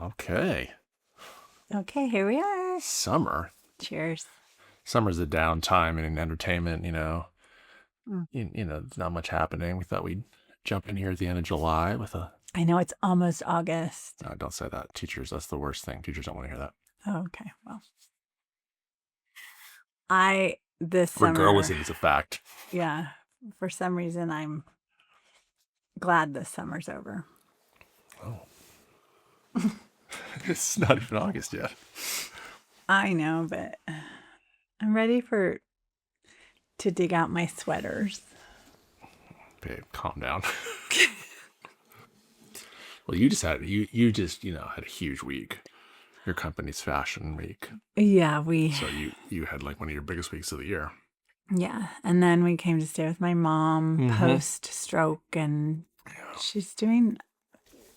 Okay. Okay, here we are. Summer. Cheers. Summer's a downtime in entertainment, Mm. there's not much happening. We thought we'd jump in here at the end of July with a... I know it's almost August. No, don't say that. Teachers, that's the worst thing. Teachers don't want to hear that. Oh, okay. Well, this summer... Regardless, it is a fact. Yeah. For some reason, I'm glad this summer's over. Oh. It's not even August yet. I know, but I'm ready to dig out my sweaters. Babe, calm down. Well, you just had a huge week. Your company's fashion week. Yeah, So you had like one of your biggest weeks of the year. Yeah, and then we came to stay with my mom post-stroke, and she's doing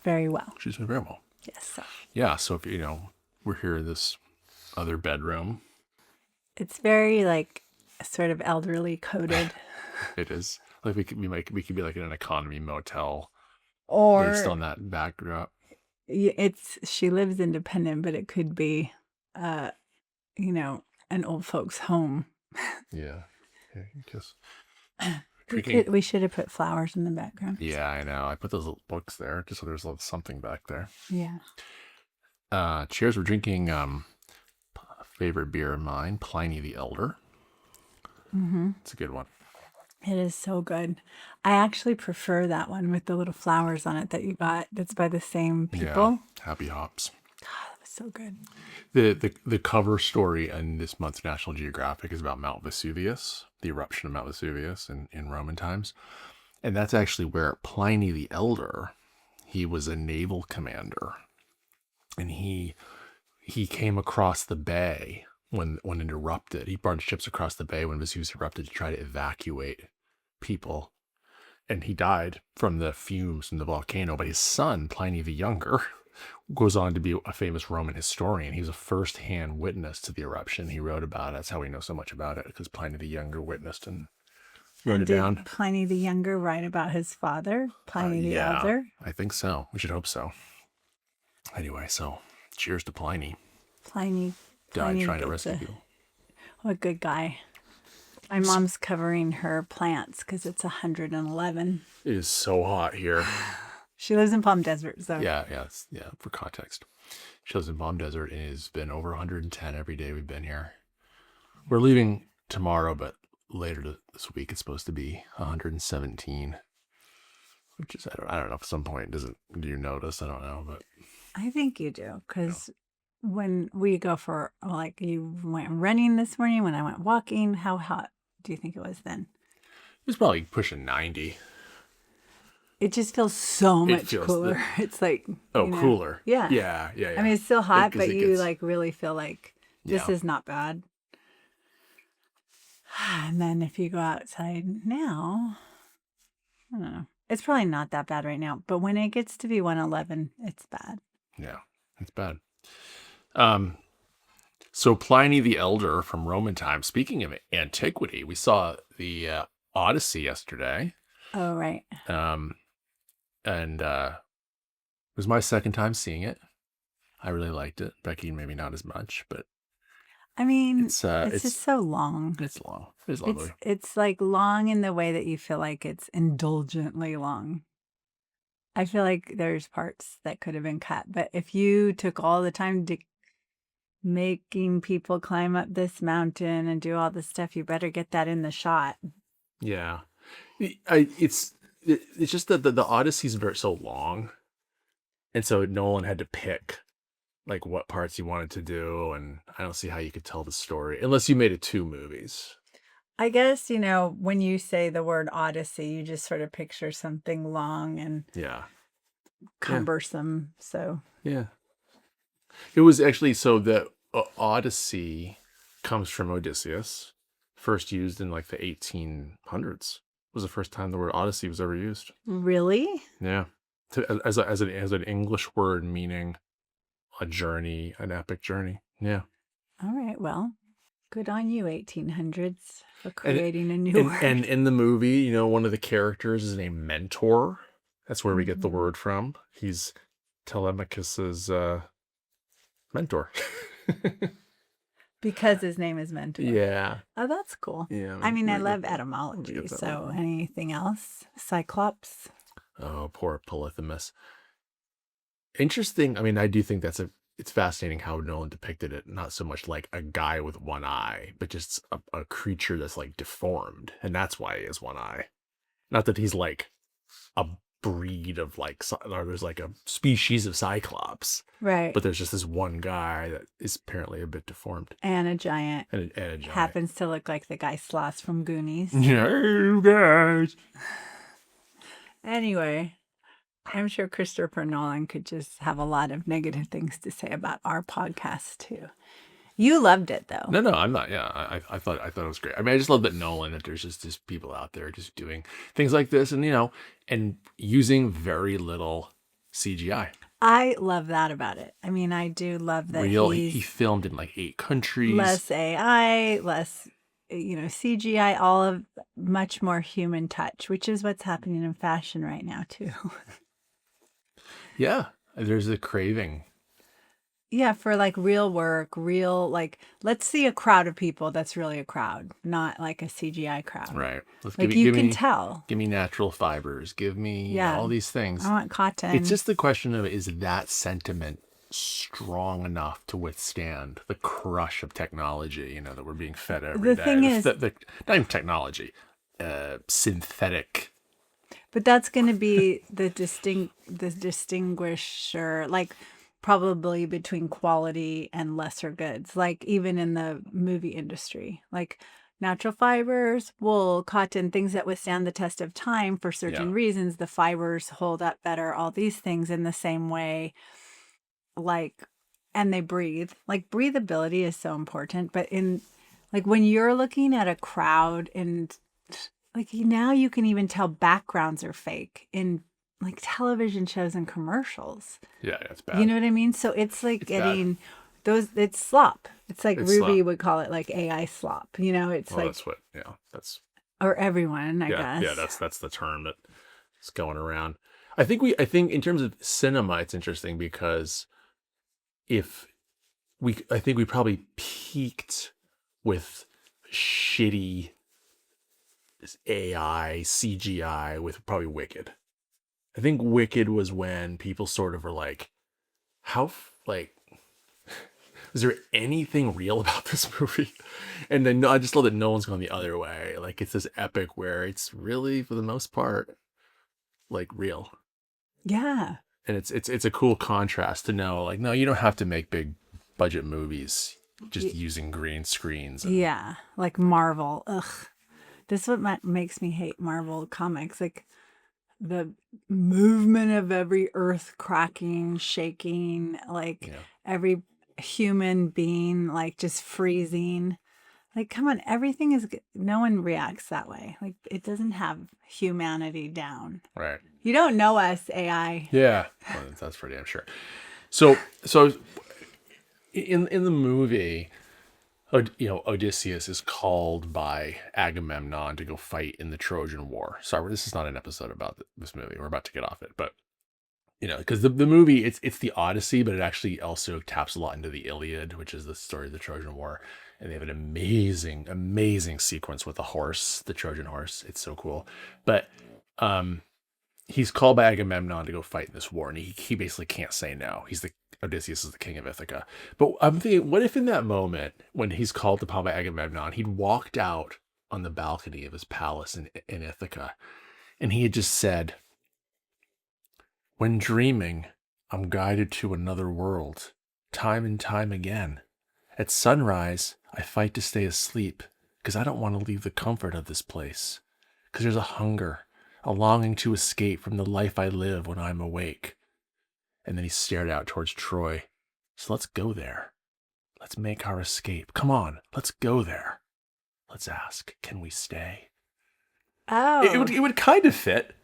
very well. She's doing very well. Yes. So. Yeah, so if we're here in this other bedroom. It's very like sort of elderly coded. It is. Like we could be like in an economy motel. Or based on that backdrop. She lives independent, but it could be an old folks home. Yeah. Just we should have put flowers in the background. Yeah, I know. I put those little books there just so there's something back there. Yeah. Cheers. We're drinking favorite beer of mine, Pliny the Elder. It's a good one. It is so good. I actually prefer that one with the little flowers on it that you got. That's by the same people. Yeah. Happy Hops. God, that was so good. The cover story in this month's National Geographic is about Mount Vesuvius, the eruption of Mount Vesuvius in Roman times. And that's actually where Pliny the Elder, he was a naval commander. And he came across the bay when it erupted. He brought ships across the bay when Vesuvius erupted to try to evacuate people. And he died from the fumes from the volcano. But his son, Pliny the Younger, goes on to be a famous Roman historian. He was a first-hand witness to the eruption. He wrote about it. That's how we know so much about it, because Pliny the Younger witnessed and wrote it down. Did Pliny the Younger write about his father, Pliny the Elder? I think so. We should hope so. Anyway, so cheers to Pliny. Pliny Died trying to rescue people. What a good guy. My mom's covering her plants because it's 111. It is so hot here. She lives in Palm Desert, so. Yeah, for context. She lives in Palm Desert, and it's been over 110 every day we've been here. We're leaving tomorrow, but later this week it's supposed to be 117. Which is, I don't know, at some point, do you notice? I don't know, but. I think you do, because when we go for, like, you went running this morning, when I went walking, how hot do you think it was then? It was probably pushing 90. It just feels so much cooler. It's like, cooler. Yeah. Yeah. I mean, it's still hot, but you like really feel like this is not bad. And then if you go outside now, I don't know. It's probably not that bad right now, but when it gets to be 111, it's bad. Yeah, it's bad. So Pliny the Elder from Roman times. Speaking of antiquity, we saw the Odyssey yesterday. Oh, right. And it was my second time seeing it. I really liked it. Becky, maybe not as much, but I mean, it's just so long. It's long. It's lovely. It's like long in the way that you feel like it's indulgently long. I feel like there's parts that could have been cut, but if you took all the time to making people climb up this mountain and do all this stuff, you better get that in the shot. Yeah. It's just that the Odyssey's so long. And so Nolan had to pick like what parts he wanted to do. And I don't see how you could tell the story unless you made it 2 movies. I guess, when you say the word Odyssey, you just sort of picture something long and cumbersome. Yeah. So, yeah. It was actually, so the Odyssey comes from Odysseus, first used in like the 1800s. Was the first time the word Odyssey was ever used. Really? Yeah. As an English word meaning a journey, an epic journey. Yeah. All right. Well, good on you, 1800s, for creating a new word. And in the movie, one of the characters is named Mentor. That's where we get the word from. He's Telemachus's Mentor. Because his name is Mentor. Yeah. Oh, that's cool. Yeah. I mean, I love Let me etymology. get that So one. anything else? Cyclops? Oh, poor Polyphemus. Interesting. I mean, I do think it's fascinating how Nolan depicted it. Not so much like a guy with one eye, but just a creature that's like deformed. And that's why he has one eye. Not that he's like a breed of like, or there's like a species of Cyclops. Right. But there's just this one guy that is apparently a bit deformed. And a giant. And a giant. Happens to look like the guy Sloss from Goonies. Yeah, guys. Anyway, I'm sure Christopher Nolan could just have a lot of negative things to say about our podcast too. You loved it though. No, I'm not. Yeah, I thought it was great. I mean, I just love that Nolan, that there's just people out there just doing things like this, and and using very little CGI. I love that about it. I mean, I do love that He filmed in like 8 countries. Less AI, less CGI, all of much more human touch, which is what's happening in fashion right now too. Yeah, there's a craving. Yeah, for like real work, like let's see a crowd of people that's really a crowd, not like a CGI crowd. Right. You can tell. Give me natural fibers. Give me all these things. I want cotton. It's just the question of, is that sentiment strong enough to withstand the crush of technology, that we're being fed every day? The thing is, not even technology, synthetic. But that's going to be the distinguisher, like probably between quality and lesser goods, like even in the movie industry, like natural fibers, wool, cotton, things that withstand the test of time for certain reasons. The fibers hold up better, all these things in the same way, and they breathe. Like breathability is so important. But when you're looking at a crowd and now you can even tell backgrounds are fake in like television shows and commercials. Yeah, it's bad. You know what I mean? So it's like getting those, it's slop. It's like Ruby would call it like AI slop. It's that's what, or everyone, I guess. Yeah, that's the term that's going around. I think in terms of cinema, it's interesting because I think we probably peaked with shitty AI, CGI with probably Wicked. I think Wicked was when people sort of were like, is there anything real about this movie? And then I just love that no one's going the other way. Like, it's this epic where it's really, for the most part, like real. Yeah. And it's a cool contrast to know, like, no, you don't have to make big budget movies just using green screens. Yeah. Like Marvel. Ugh. This is what makes me hate Marvel comics. Like, the movement of every earth cracking, shaking, every human being, like just freezing. Like, come on, no one reacts that way. Like, it doesn't have humanity down. Right. You don't know us, AI. Yeah. Well, that's pretty, I'm sure. So in the movie, Odysseus is called by Agamemnon to go fight in the Trojan War. Sorry, this is not an episode about this movie. We're about to get off it, but because the movie, it's the Odyssey, but it actually also taps a lot into the Iliad, which is the story of the Trojan War, and they have an amazing sequence with the horse, the Trojan horse. It's so cool, but he's called by Agamemnon to go fight in this war, and he basically can't say no. Odysseus is the king of Ithaca. But I'm thinking, what if in that moment, when he's called upon by Agamemnon, he'd walked out on the balcony of his palace in Ithaca, and he had just said, "When dreaming, I'm guided to another world, time and time again. At sunrise, I fight to stay asleep, because I don't want to leave the comfort of this place, because there's a hunger, a longing to escape from the life I live when I'm awake." And then he stared out towards Troy. "So let's go there. Let's make our escape. Come on, let's go there. Let's ask, can we stay?" Oh. It would kind of fit.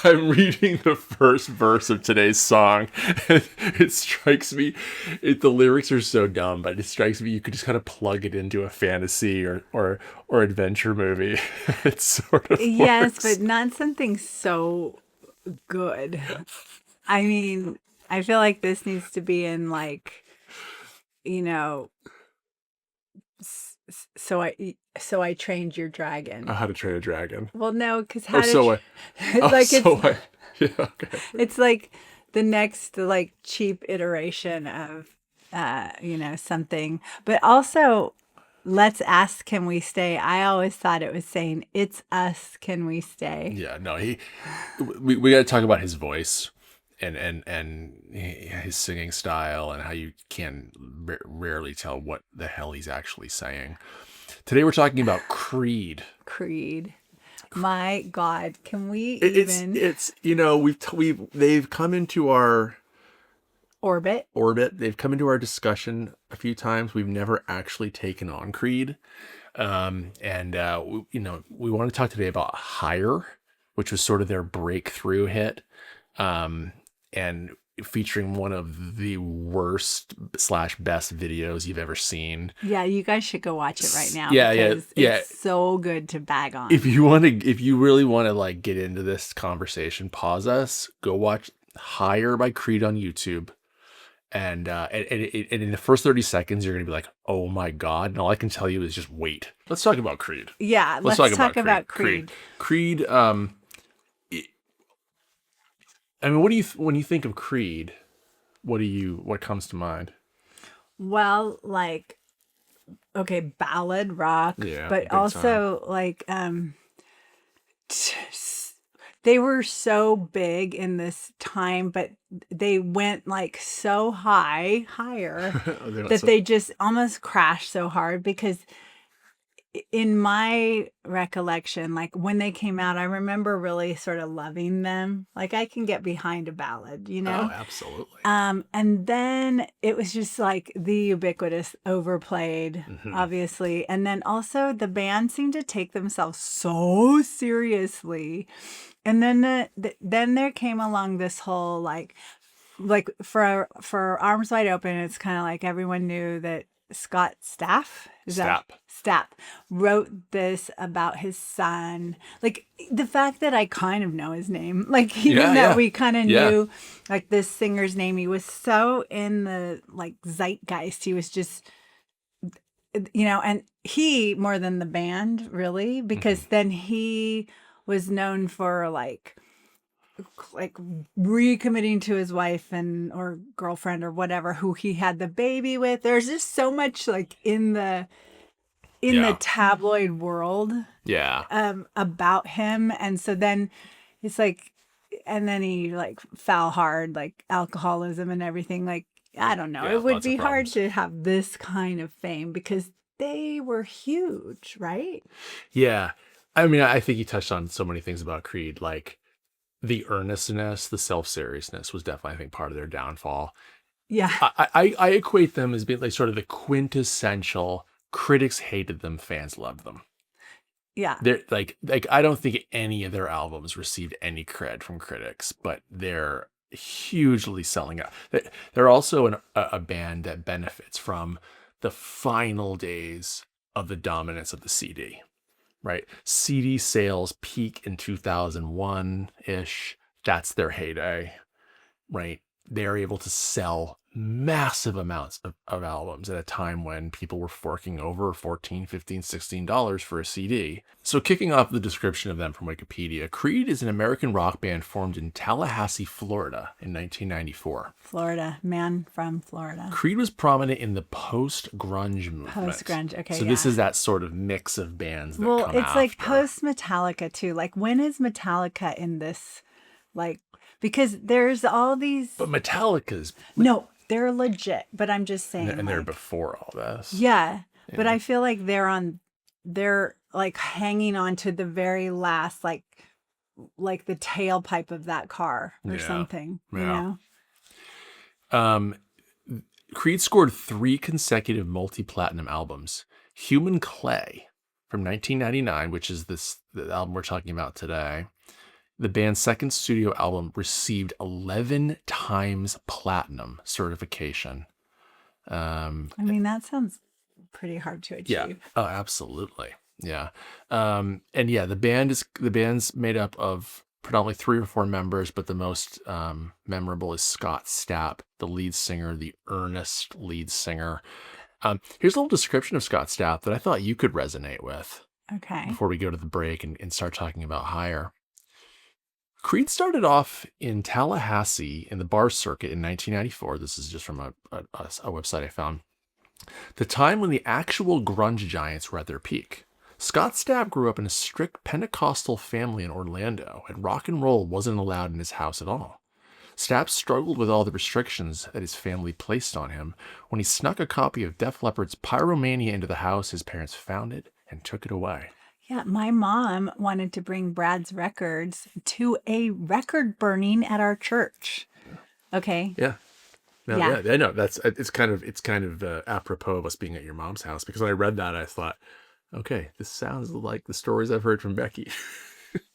I'm reading the first verse of today's song. It strikes me, the lyrics are so dumb, but it strikes me you could just kind of plug it into a fantasy or adventure movie. It's sort of yes, but not something so good. I mean, I feel like this needs to be in like, you know, so I trained your dragon. How to Train a Dragon. Well, no, because Oh, so I. Oh, like it's so I. Yeah. Okay. it's like the next like cheap iteration of something. But also, let's ask, can we stay? I always thought it was saying it's us, can we stay? Yeah. No. We got to talk about his voice and his singing style and how you can rarely tell what the hell he's actually saying. Today we're talking about Creed. Creed. My God, can we It's even they've come into our orbit? They've come into our discussion a few times. We've never actually taken on Creed. We want to talk today about Higher, which was sort of their breakthrough hit. And featuring one of the worst / best videos you've ever seen. Yeah, you guys should go watch it right now. Yeah, because it's so good to bag on. If you really want to like get into this conversation, pause us, go watch Higher by Creed on YouTube. And in the first 30 seconds, you're going to be like, oh my God. And all I can tell you is just wait. Let's talk about Creed. Yeah, let's talk about Creed. Creed, when you think of Creed, what comes to mind? Well, like, okay, ballad rock, Yeah, but big also like, they were so big in this time, but they went like so higher that they just almost crashed so hard because in my recollection, like when they came out, I remember really sort of loving them. Like I can get behind a ballad, Oh, absolutely. And then it was just like the ubiquitous overplayed, obviously. And then also the band seemed to take themselves so seriously. And then then there came along this whole like for Arms Wide Open, it's kind of like everyone knew that Scott Stapp wrote this about his son. Like the fact that I kind of know his name, like even that we kind of knew like this singer's name, he was so in the like zeitgeist. He was just, and he more than the band really, because then he was known for like recommitting to his wife or girlfriend or whatever who he had the baby with. There's just so much like in the tabloid world about him. And so then it's like, and then he like fell hard, like alcoholism and everything. Like, I don't know. It would be hard to have this kind of fame because they were huge, right? Yeah. I mean, I think you touched on so many things about Creed, like the earnestness, the self-seriousness was definitely, I think, part of their downfall. Yeah. I equate them as being like sort of the quintessential critics hated them, fans loved them. Yeah. They're like I don't think any of their albums received any cred from critics, but they're hugely selling out. They're also a band that benefits from the final days of the dominance of the CD. Right. CD sales peak in 2001-ish. That's their heyday. Right. They're able to sell massive amounts of albums at a time when people were forking over $14, $15, $16 for a CD. So kicking off the description of them from Wikipedia, Creed is an American rock band formed in Tallahassee, Florida in 1994. Florida, man from Florida. Creed was prominent in the post-grunge movement. Post-grunge, okay. So this is that sort of mix of bands that come after. Well, it's like post-Metallica too. Like when is Metallica in this? Like, because there's all these... But Metallica's... No, they're legit, but I'm just saying. And they're before all this. Yeah, but I feel like they're like hanging on to the very last, like the tailpipe of that car or something, you know? Creed scored 3 consecutive multi-platinum albums. Human Clay from 1999, which is the album we're talking about today. The band's second studio album received 11 times platinum certification. I mean, that sounds pretty hard to achieve. Yeah. Oh, absolutely. Yeah. And yeah, the band's made up of predominantly 3 or 4 members, but the most memorable is Scott Stapp, the lead singer, the earnest lead singer. Here's a little description of Scott Stapp that I thought you could resonate with Okay. before we go to the break and start talking about Higher. Creed started off in Tallahassee in the bar circuit in 1994. This is just from a website I found. The time when the actual grunge giants were at their peak. Scott Stapp grew up in a strict Pentecostal family in Orlando, and rock and roll wasn't allowed in his house at all. Stapp struggled with all the restrictions that his family placed on him. When he snuck a copy of Def Leppard's Pyromania into the house, his parents found it and took it away. Yeah, my mom wanted to bring Brad's records to a record burning at our church. Okay. Yeah. No, Yeah. yeah, I know. It's kind of apropos of us being at your mom's house, because when I read that, I thought, okay, this sounds like the stories I've heard from Becky.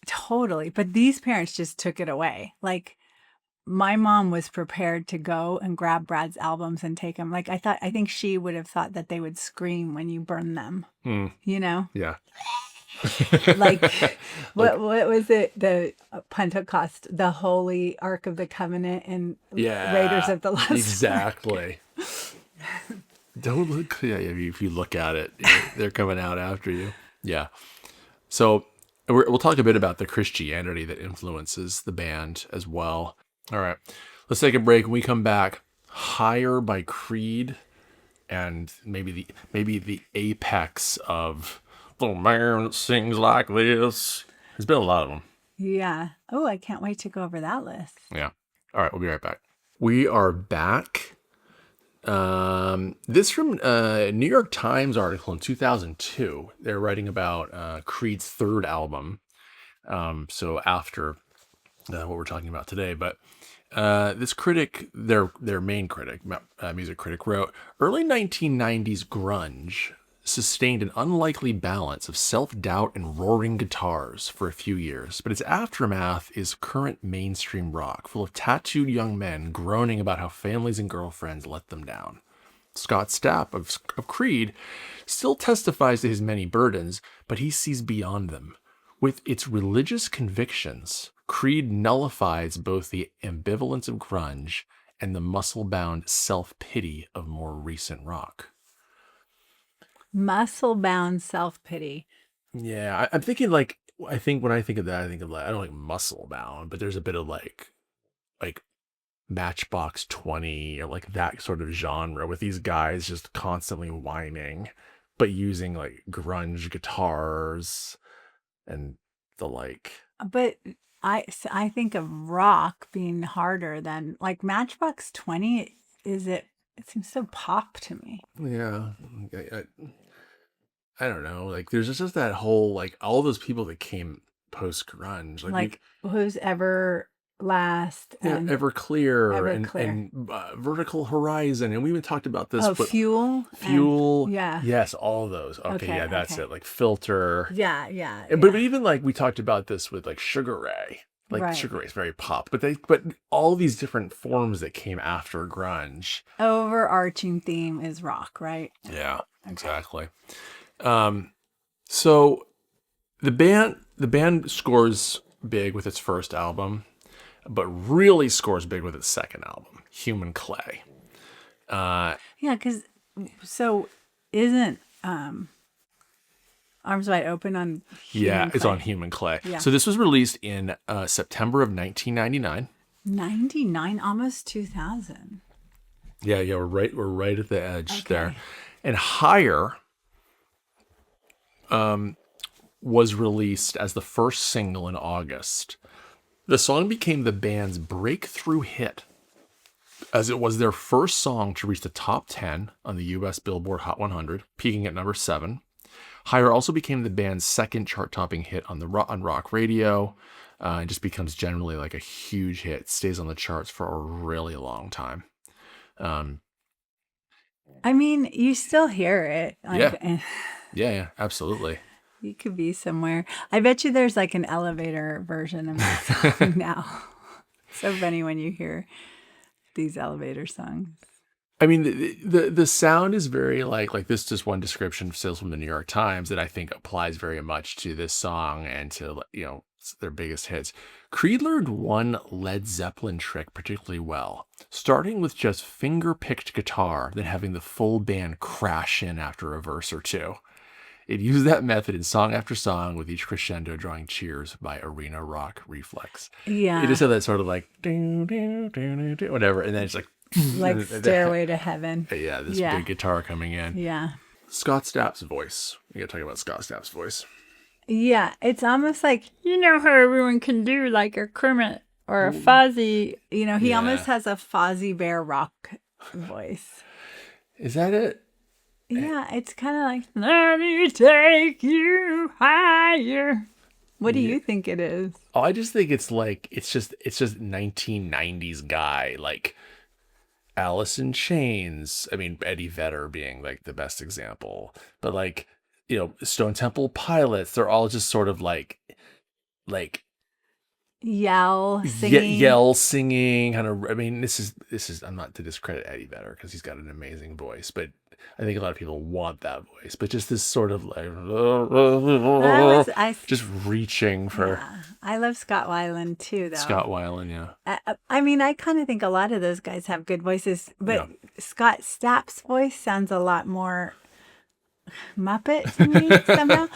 Totally. But these parents just took it away. Like, my mom was prepared to go and grab Brad's albums and take them. Like, I think she would have thought that they would scream when you burn them, you know? Yeah. Like, what was it? The Pentecost, the Holy Ark of the Covenant, and Raiders of the Lost Ark. Exactly. Don't look. Yeah, if you look at it, they're coming out after you. Yeah. So we'll talk a bit about the Christianity that influences the band as well. All right, let's take a break. When we come back, Higher by Creed, and maybe the apex of the man that sings like this. There's been a lot of them. Yeah. Oh, I can't wait to go over that list. Yeah. All right, we'll be right back. We are back. This from a New York Times article in 2002. They're writing about Creed's third album. So after what we're talking about today, but this critic, their main critic, music critic, wrote, early 1990s grunge sustained an unlikely balance of self-doubt and roaring guitars for a few years, but its aftermath is current mainstream rock, full of tattooed young men groaning about how families and girlfriends let them down. Scott Stapp of Creed still testifies to his many burdens, but he sees beyond them. With its religious convictions, Creed nullifies both the ambivalence of grunge and the muscle-bound self-pity of more recent rock. Muscle-bound self-pity. Yeah, I'm thinking like, I think when I think of that, I think of like, I don't like muscle-bound, but there's a bit of like Matchbox 20 or like that sort of genre with these guys just constantly whining, but using like grunge guitars and the like. But I think of rock being harder than like Matchbox 20. It seems so pop to me. Yeah. I don't know. Like there's just that whole, like all those people that came post grunge, Like who's Ever Last and Everclear and Vertical Horizon, and we even talked about this. Oh, Fuel. Yeah. Yes, all those. Okay, yeah, that's it. Like Filter. Yeah. But even like we talked about this with like Sugar Ray. Like Right. Sugar Ray is very pop, but all these different forms that came after grunge. Overarching theme is rock, right? Yeah, exactly. So the band scores big with its first album, but really scores big with its second album, Human Clay. Yeah, because so isn't Arms Wide Open on Human It's Clay? on Human Clay. Yeah. So this was released in September of 1999. 99, almost 2000. Yeah, we're right at the edge there. And Higher was released as the first single in August. The song became the band's breakthrough hit, as it was their first song to reach the top 10 on the U.S. Billboard Hot 100, peaking at number 7. Higher also became the band's second chart-topping hit on rock radio, and just becomes generally like a huge hit. It stays on the charts for a really long time. I mean, you still hear it. Like, Yeah, absolutely. You could be somewhere. I bet you there's like an elevator version of that song now. So funny when you hear these elevator songs. I mean, the sound is very like this. Just one description still from the New York Times that I think applies very much to this song and to their biggest hits. Creed learned one Led Zeppelin trick particularly well, starting with just finger-picked guitar, then having the full band crash in after a verse or two. It used that method in song after song, with each crescendo drawing cheers by arena rock reflex. It just had that sort of like, whatever, and then it's like Stairway to Heaven. Yeah, this big guitar coming in. Yeah. Scott Stapp's voice. We gotta talk about Scott Stapp's voice. Yeah, it's almost like, how everyone can do like a Kermit or a Fozzie. He almost has a Fozzie Bear rock voice. Is that it? Yeah, it's kind of like, let me take you higher. What do you think it is? Oh, I just think it's like, it's just 1990s guy, like Alice in Chains. I mean, Eddie Vedder being like the best example, but like, Stone Temple Pilots, they're all just sort of like yell singing. Kind of. I mean, this is. I'm not to discredit Eddie Vedder because he's got an amazing voice, but I think a lot of people want that voice. But just this sort of like, just reaching for. Yeah. I love Scott Weiland too, though. Scott Weiland, yeah. I mean, I kind of think a lot of those guys have good voices, but Scott Stapp's voice sounds a lot more Muppet to me somehow.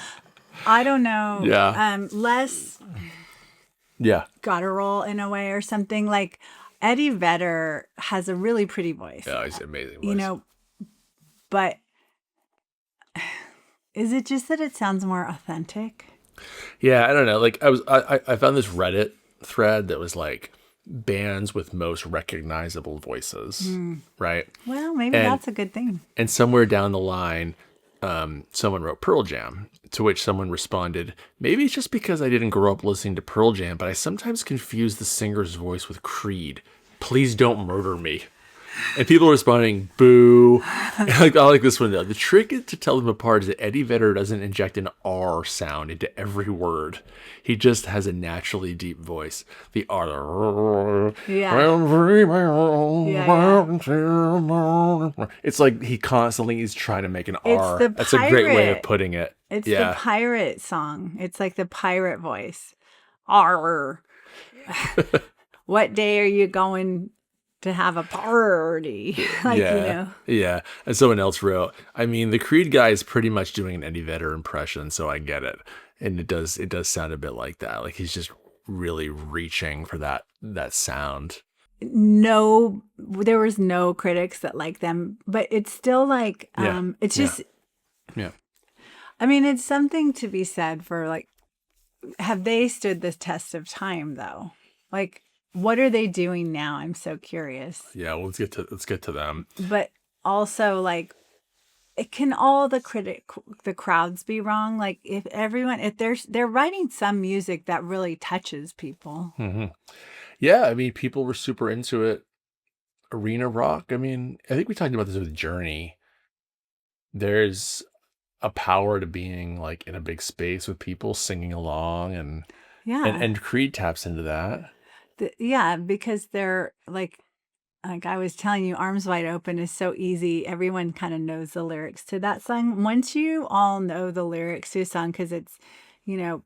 I don't know. Yeah. Less guttural in a way or something. Like Eddie Vedder has a really pretty voice. Yeah, he's an amazing voice. But is it just that it sounds more authentic? Yeah, I don't know. Like I found this Reddit thread that was like bands with most recognizable voices, right? Well, maybe that's a good thing. And somewhere down the line, someone wrote Pearl Jam, to which someone responded, maybe it's just because I didn't grow up listening to Pearl Jam, but I sometimes confuse the singer's voice with Creed. Please don't murder me. And people are responding, boo. I like this one though. The trick to tell them apart is that Eddie Vedder doesn't inject an R sound into every word. He just has a naturally deep voice. The R. It's like he constantly is trying to make an R. That's a great way of putting it. It's the pirate song. It's like the pirate voice. R. What day are you going to have a party? Yeah. And someone else wrote, I mean, the Creed guy is pretty much doing an Eddie Vedder impression, so I get it. And it does sound a bit like that. Like he's just really reaching for that sound. No, there was no critics that like them, but it's still like, it's just, I mean, it's something to be said for like, have they stood the test of time though? Like, what are they doing now? I'm so curious. Yeah, well, let's get to them. But also, like, it can all the crowds be wrong? Like, if they're writing some music that really touches people. Mm-hmm. Yeah, I mean, people were super into it. Arena rock. I mean, I think we talked about this with Journey. There's a power to being like in a big space with people singing along, and Creed taps into that. Because they're like I was telling you, Arms Wide Open is so easy. Everyone kind of knows the lyrics to that song. Once you all know the lyrics to a song because it's,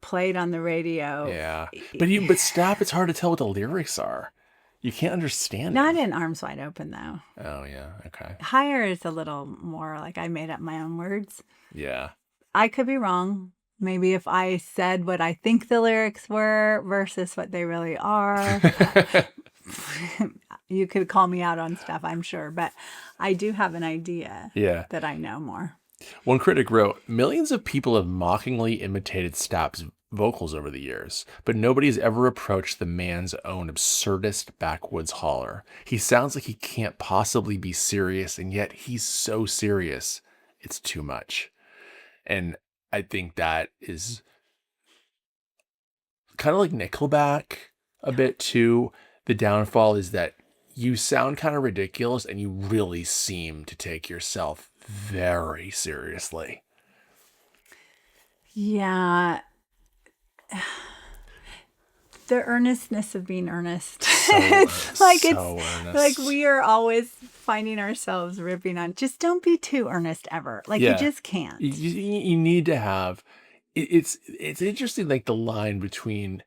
played on the radio. Yeah. But Stapp, it's hard to tell what the lyrics are. You can't understand Not in Arms Wide Open, though. Oh, yeah. Okay. Higher is a little more like I made up my own words. Yeah. I could be wrong. Maybe if I said what I think the lyrics were versus what they really are. You could call me out on stuff, I'm sure. But I do have an idea that I know more. One critic wrote, millions of people have mockingly imitated Stapp's vocals over the years, but nobody's ever approached the man's own absurdist backwoods holler. He sounds like he can't possibly be serious, and yet he's so serious. It's too much. And I think that is kind of like Nickelback a bit too. The downfall is that you sound kind of ridiculous and you really seem to take yourself very seriously. Yeah. The earnestness of being earnest. Earnest. Like we are always finding ourselves ripping on. Just don't be too earnest ever. Like you just can't. You need to have it's interesting, like the line between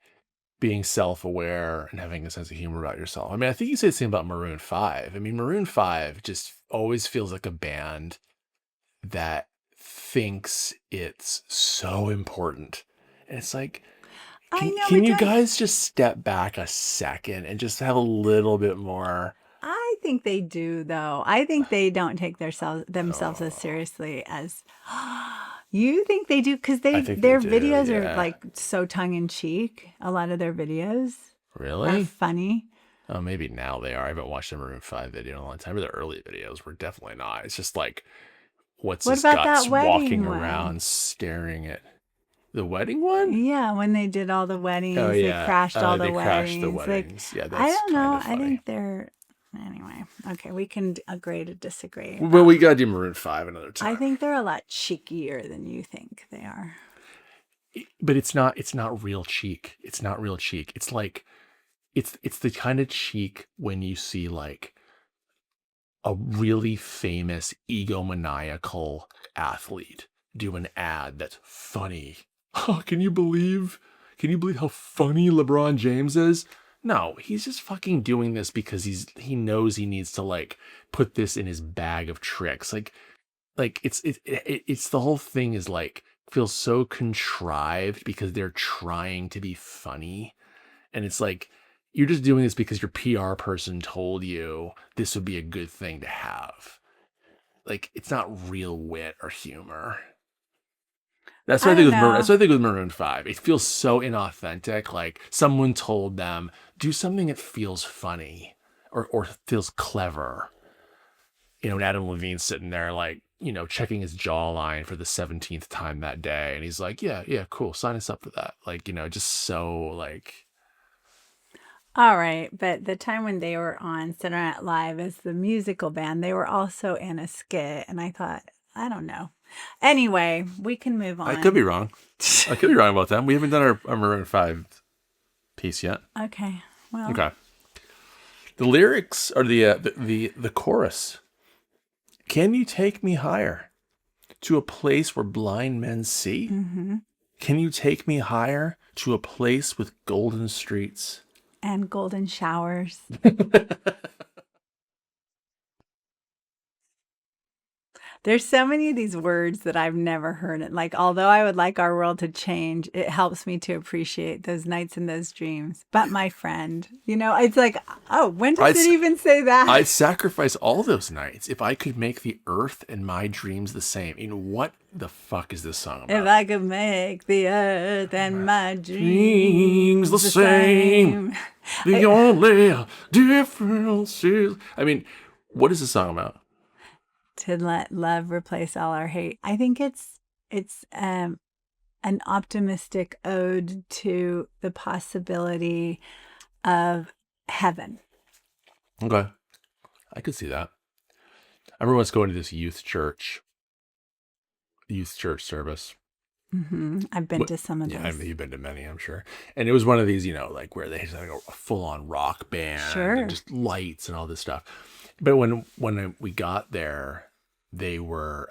being self-aware and having a sense of humor about yourself. I mean, I think you say the same about Maroon 5. I mean, Maroon 5 just always feels like a band that thinks it's so important. And it's like, I know can it you does. guys just step back a second and just have a little bit more? I think they do, though. I think they don't take themselves as seriously as you think they do, because I think they their do, videos are yeah. like so tongue in cheek. A lot of their videos are Really? funny. Oh, maybe now they are. I haven't watched a Maroon 5 video in a long time, but the early videos were definitely not. It's just like, what's What his about guts that wedding walking one? around staring at the wedding one? Yeah, when they did all the Oh weddings, they yeah, crashed all the they crashed the weddings. Like, weddings. Yeah, I that's don't kind know. of I funny. think they're anyway. Okay, we can agree to disagree Well, about. we gotta do Maroon 5 another I time. think they're a lot cheekier than you think they are. But it's not. It's not real cheek. It's not real cheek. It's like it's the kind of cheek when you see like a really famous egomaniacal athlete do an ad that's funny. Oh, can you believe how funny LeBron James is? No, he's just fucking doing this because he knows he needs to like put this in his bag of tricks. Like it's the whole thing is like feels so contrived because they're trying to be funny, and it's like you're just doing this because your PR person told you this would be a good thing to have. Like it's not real wit or humor. That's what I I think don't with Maroon. know. That's what I think with Maroon 5. It feels so inauthentic. Like someone told them do something that feels funny or feels clever. And Adam Levine's sitting there like, checking his jawline for the 17th time that day. And he's like, yeah, cool. Sign us up for that. Like, just so like, All right, but the time when they were on Saturday Night Live as the musical band, they were also in a skit, and I thought, I don't know. Anyway, we can move I could be on. wrong. I could be wrong about that. We haven't done our Maroon 5 piece yet. Okay, well, Okay. The lyrics are the chorus. Can you take me higher to a place where blind men see? mm-hmm. Can you take me higher to a place with golden streets? And golden showers. There's so many of these words that I've never heard. And like, although I would like our world to change, it helps me to appreciate those nights and those dreams. But my friend, it's like, oh, when does I'd, it even say that? I'd sacrifice all those nights if I could make the earth and my dreams the same. What the fuck is this song about? If I could make the earth and my Dreams dreams the same. The only difference is. I mean, what is the song about? To let love replace all our hate. I think it's an optimistic ode to the possibility of heaven. Okay. I could see that. I remember once going to this youth church service. Mm-hmm. I've been to some of Yeah, those. you've been to many, I'm sure. And it was one of these, like where they had like a full-on rock band Sure. and just lights and all this stuff. But when we got there, they were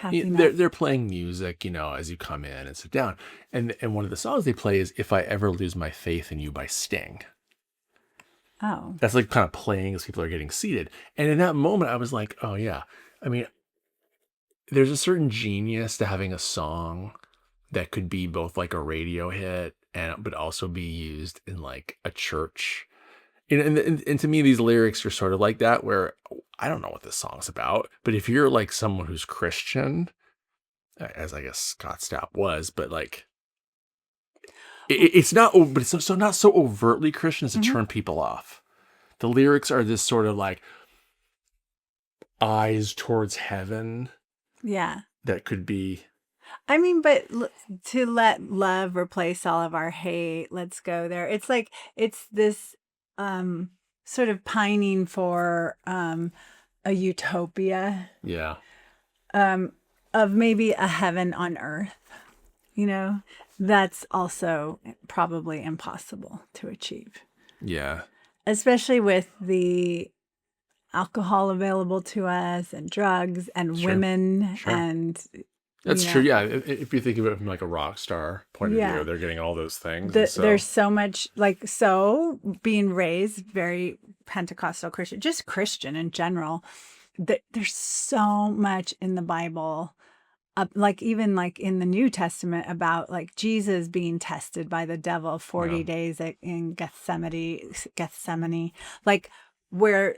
they're playing music, as you come in and sit down. And one of the songs they play is "If I Ever Lose My Faith in You" by Sting. Oh. That's like kind of playing as people are getting seated. And in that moment, I was like, oh yeah. I mean, there's a certain genius to having a song that could be both like a radio hit but also be used in like a church. And to me, these lyrics are sort of like that, where I don't know what this song's about, but if you're like someone who's Christian, as I guess Scott Stapp was, but like it's not, but it's so not so overtly Christian as to turn people off. The lyrics are this sort of like eyes towards heaven. Yeah. That could be. I mean, but to let love replace all of our hate, let's go there. It's like, it's this sort of pining for a utopia. Yeah. Of maybe a heaven on earth, that's also probably impossible to achieve. Yeah. Especially with the alcohol available to us and drugs and women and That's you true. know? Yeah. If you think of it from like a rock star point of view, Yeah. they're getting all those things. And There's so, so much, like, so being raised very Pentecostal Christian, just Christian in general, that there's so much in the Bible, like even like in the New Testament about like Jesus being tested by the devil yeah. 40 days in Gethsemane, like where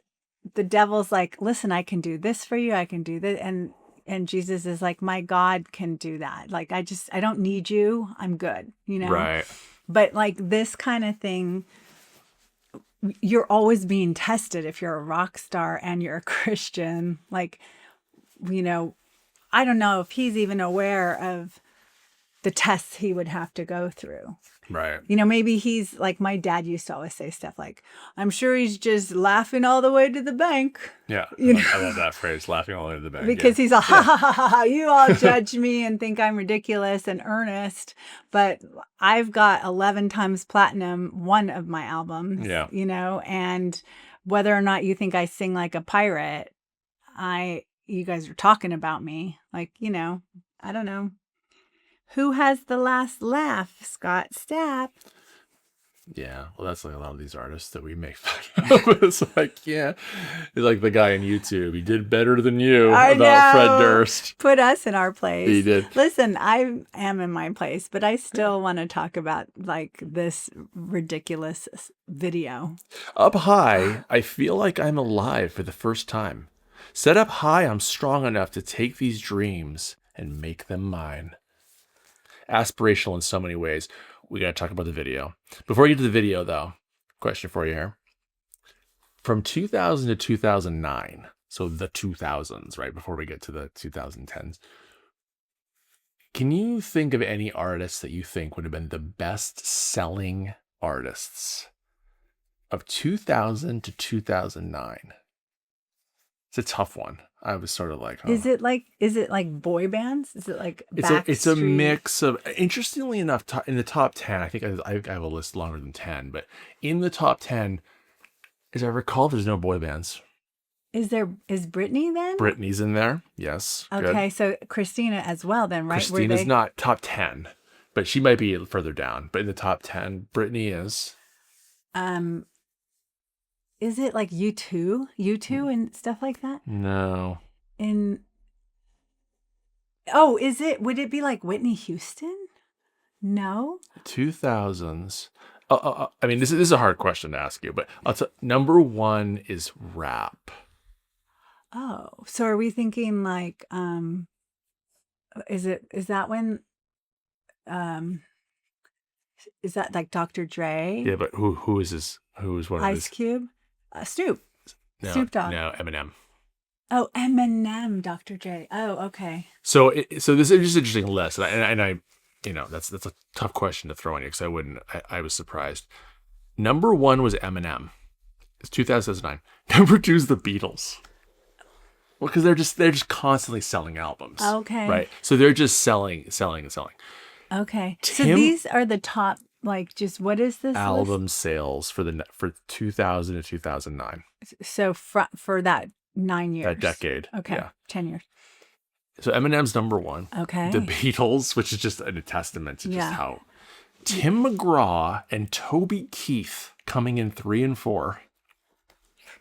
the devil's like, listen, I can do this for you, I can do this, and Jesus is like, my God can do that. Like I don't need you, I'm good, you know. Right. But like this kind of thing, you're always being tested if you're a rock star and you're a Christian. Like, you know, I don't know if he's even aware of the tests he would have to go through. Right. You know, maybe he's like, my dad used to always say stuff like, I'm sure he's just laughing all the way to the bank. Yeah. You I know? love that phrase, laughing all over the bank. Because Yeah. he's all, ha ha ha ha, you all judge me and think I'm ridiculous and earnest. But I've got 11 times platinum, one of my albums, Yeah. you know, and whether or not you think I sing like a pirate, you guys are talking about me. Like, you know, I don't know. Who has the last laugh? Scott Stapp. Yeah. Well, that's like a lot of these artists that we make fun of. It's like, yeah. It's like the guy on YouTube. He did better than you I about Fred know. Durst. Put us in our place. He did. Listen, I am in my place, but I still want to talk about like this ridiculous video. Up high, I feel like I'm alive for the first time. Set up high, I'm strong enough to take these dreams and make them mine. Aspirational in so many ways. We got to talk about the video. Before we get to the video, though, question for you here. From 2000 to 2009, so the 2000s, right before we get to the 2010s, can you think of any artists that you think would have been the best-selling artists of 2000 to 2009? It's a tough one. I was sort of like, oh. Is it like boy bands? Is it like It's a Backstreet? mix of, interestingly enough, in the top 10, I think I have a list longer than 10, but in the top 10, as I recall, there's no boy bands. Is Britney then? Britney's in there. Yes. Okay, Good. so Christina as well then, right? Christina's not top 10, but she might be further down. But in the top 10, Britney is. Is it like U2 and stuff like that? No. Would it be like Whitney Houston? No. 2000s. I mean, this is a hard question to ask you, but number one is rap. Oh, so are we thinking like is that when is that like Dr. Dre? Yeah, but who is this? Who is one of Ice these? Cube? Snoop. No, Snoop Dogg. No, Eminem. Oh, Eminem, Dr. Dre. Oh, okay. So this is just an interesting list, and I, that's a tough question to throw on you because I was surprised. Number one was Eminem. It's 2009. Number two is the Beatles. Well, because they're just constantly selling albums. Okay. Right. So they're just selling. Okay. So Tim- these are the top, like, just what is this album list? sales for 2000 to 2009. So for that 9 years. That decade. Okay. Yeah. 10 years. So Eminem's number one. Okay. The Beatles, which is just a testament to just Yeah. how Tim McGraw and Toby Keith coming in 3 and 4.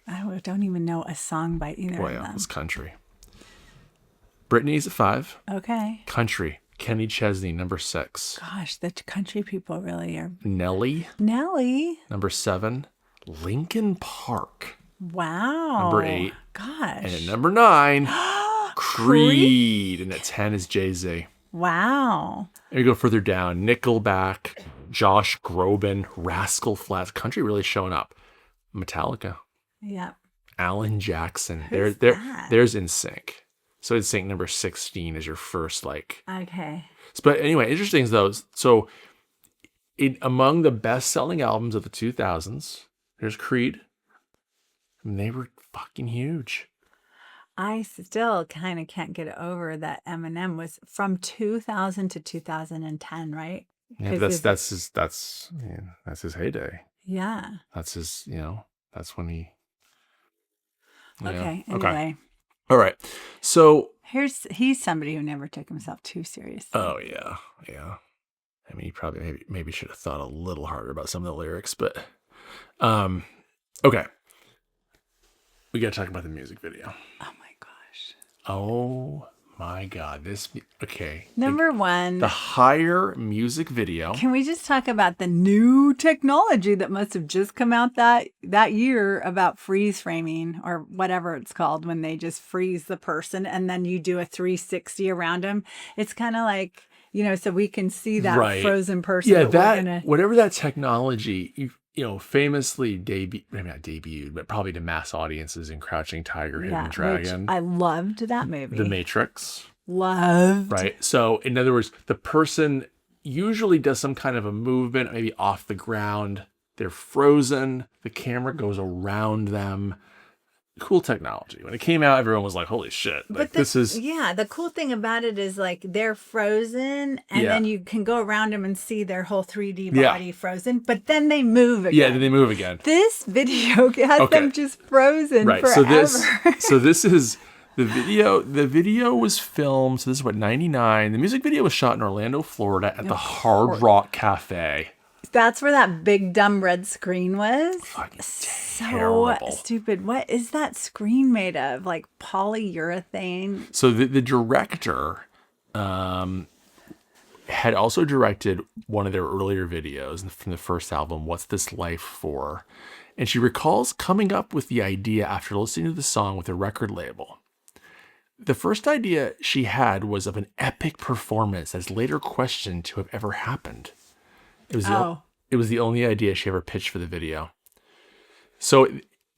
I don't even know a song by either Boy, of yeah, them. it's country. Britney's at 5. Okay. Country. Kenny Chesney, number 6. Gosh, the country people really are. Nelly, Nelly. number 7. Linkin Park, Wow. number 8. Gosh. And at number 9, Creed. And at 10 is Jay-Z. Wow. And you go further down, Nickelback, Josh Groban, Rascal Flatts. Country really showing up. Metallica, Yeah. Alan Jackson. Who's that? There's NSYNC. So NSYNC number 16 is your first Okay. But anyway, interesting though. So among the best-selling albums of the 2000s, there's Creed. And they were fucking huge. I still kind of can't get over that Eminem was from 2000 to 2010, right? Yeah, 'Cause that's his heyday. Yeah. That's his, that's when he. Yeah. Okay. Anyway. All right. So He's somebody who never took himself too seriously. Oh yeah. I mean, he probably maybe should have thought a little harder about some of the lyrics, but okay. We got to talk about the music video. Oh my gosh. Oh my God. Number one. The Higher music video. Can we just talk about the new technology that must have just come out that year about freeze framing or whatever it's called when they just freeze the person and then you do a 360 around them? It's kind of like, so we can see that frozen person. Yeah, whatever that technology, famously maybe not debuted, but probably to mass audiences in Crouching Tiger, Hidden Dragon. I loved that movie. The Matrix. Loved. Right. So in other words, the person usually does some kind of a movement, maybe off the ground. They're frozen. The camera goes around them. Cool technology. When it came out, everyone was like, holy shit. The cool thing about it is like they're frozen and then you can go around them and see their whole 3D body frozen, but then they move again. Yeah, then they move again. This video has them just frozen forever. So this is the video. The video was filmed, so this is 99. The music video was shot in Orlando, Florida at the Hard Rock Cafe. That's where that big dumb red screen was. Fucking so terrible. Stupid. What is that screen made of? Like polyurethane? So the director had also directed one of their earlier videos from the first album, What's This Life For? And she recalls coming up with the idea after listening to the song with a record label. The first idea she had was of an epic performance that's later questioned to have ever happened. It was the only idea she ever pitched for the video. So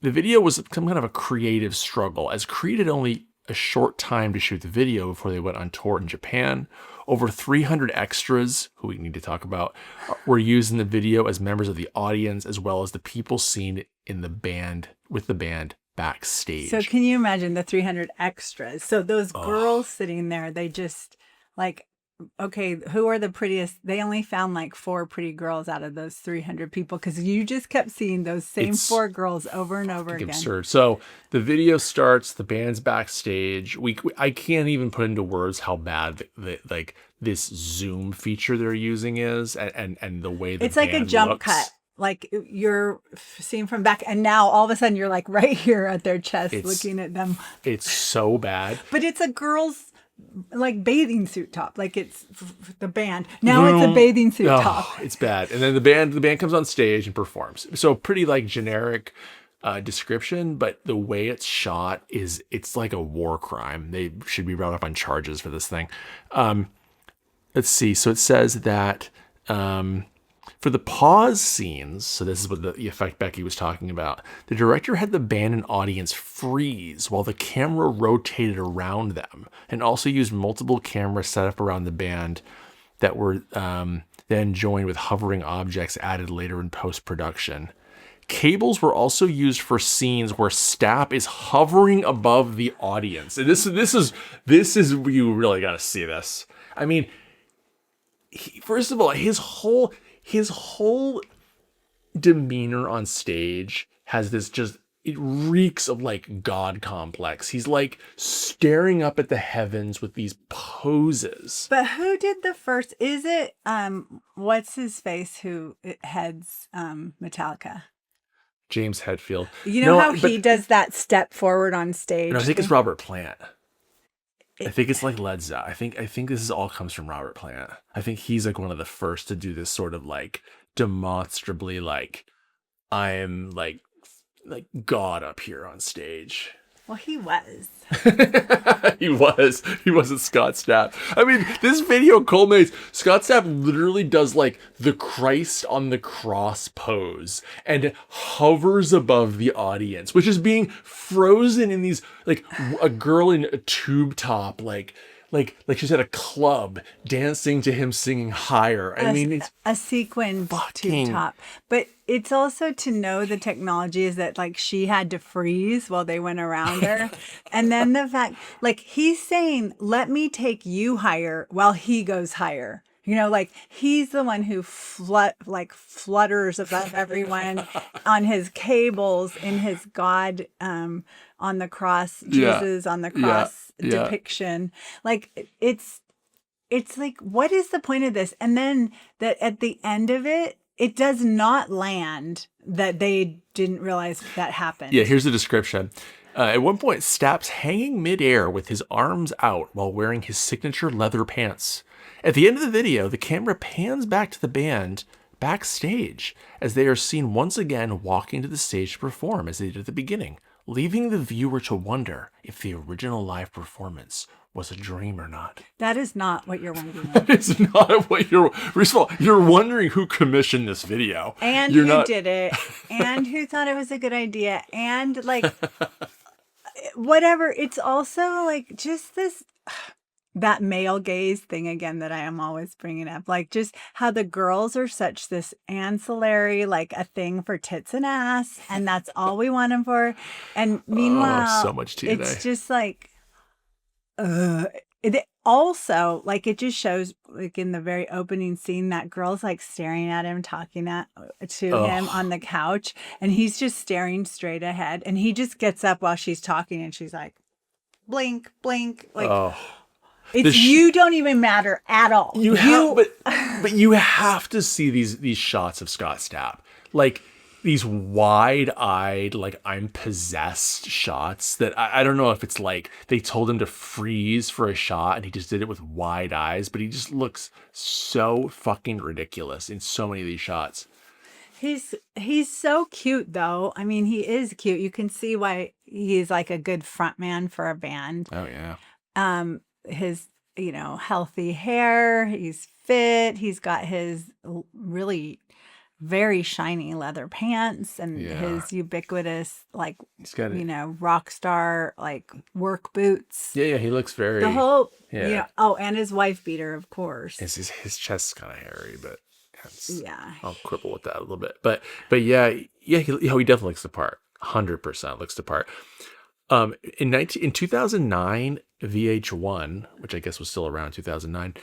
the video was some kind of a creative struggle, as Creed had only a short time to shoot the video before they went on tour in Japan. Over 300 extras, who we need to talk about, were used in the video as members of the audience, as well as the people seen in the band with the band backstage. So can you imagine the 300 extras? So those girls sitting there, they just like, okay, who are the prettiest? They only found like 4 pretty girls out of those 300 people because you just kept seeing those same 4 girls over and over again. Absurd. So the video starts, the band's backstage. I can't even put into words how bad this zoom feature they're using is, and the way it's like a jump looks. cut. Like you're seeing from back, and now all of a sudden you're like right here at their chest, looking at them. It's so bad. But it's a girl's like bathing suit top, like it's the band. Now it's a bathing suit top. It's bad. And then the band comes on stage and performs. So pretty like generic description, but the way it's shot it's like a war crime. They should be brought up on charges for this thing. Let's see. So it says that for the pause scenes, so this is what the effect Becky was talking about, the director had the band and audience freeze while the camera rotated around them, and also used multiple cameras set up around the band that were then joined with hovering objects added later in post-production. Cables were also used for scenes where Stapp is hovering above the audience. And this is you really got to see this. I mean, first of all, his whole demeanor on stage has this it reeks of like God complex. He's like staring up at the heavens with these poses. But who did the first? Is it what's his face who heads Metallica? James Hetfield. You know how he does that step forward on stage? No, I think it's Robert Plant. I think it's like Led Zeppelin. I think this all comes from Robert Plant. I think he's like one of the first to do this sort of like demonstrably like I am like God up here on stage. Well, he was. He was at Scott Stapp. I mean, this video culminates. Scott Stapp literally does like the Christ on the cross pose and hovers above the audience, which is being frozen in these like a girl in a tube top, like she's at a club dancing to him singing Higher. I mean, it's a sequin tube top. But it's also to know the technology is that like she had to freeze while they went around her. And then the fact, like he's saying, let me take you higher while he goes higher. Like he's the one who flutters above everyone on his cables in his God on the cross, Yeah. Jesus on the Yeah. cross Yeah. depiction. Like it's like, what is the point of this? And then that at the end of it, it does not land that they didn't realize that happened. Yeah, here's the description. At one point, Stapp's hanging midair with his arms out while wearing his signature leather pants. At the end of the video, the camera pans back to the band backstage as they are seen once again walking to the stage to perform as they did at the beginning, leaving the viewer to wonder if the original live performance was a dream or not. That is not what you're wondering. It's not what you're. First of all, you're wondering who commissioned this video, and you're who did it, and who thought it was a good idea, and like whatever. It's also like just this. That male gaze thing again that I am always bringing up, like just how the girls are such this ancillary, like a thing for tits and ass, and that's all we want them for. And meanwhile, so much tea it's today. just like, it also like it just shows like in the very opening scene that girl's like staring at him, talking to him on the couch, and he's just staring straight ahead, and he just gets up while she's talking, and she's like, blink, blink, like. It's you don't even matter at all. But you have to see these shots of Scott Stapp, like these wide-eyed, like I'm possessed shots that I don't know if it's like they told him to freeze for a shot and he just did it with wide eyes, but he just looks so fucking ridiculous in so many of these shots. He's so cute though. I mean, he is cute. You can see why he's like a good front man for a band. Oh yeah. His healthy hair, he's fit, he's got his really very shiny leather pants and his ubiquitous like he's got rock star like work boots. Yeah, he looks very the whole and his wife beater, of course. His chest's kind of hairy, but yeah, I'll quibble with that a little bit, but yeah, he definitely looks the part. 100% looks the part. In 2009, VH1, which I guess was still around 2009,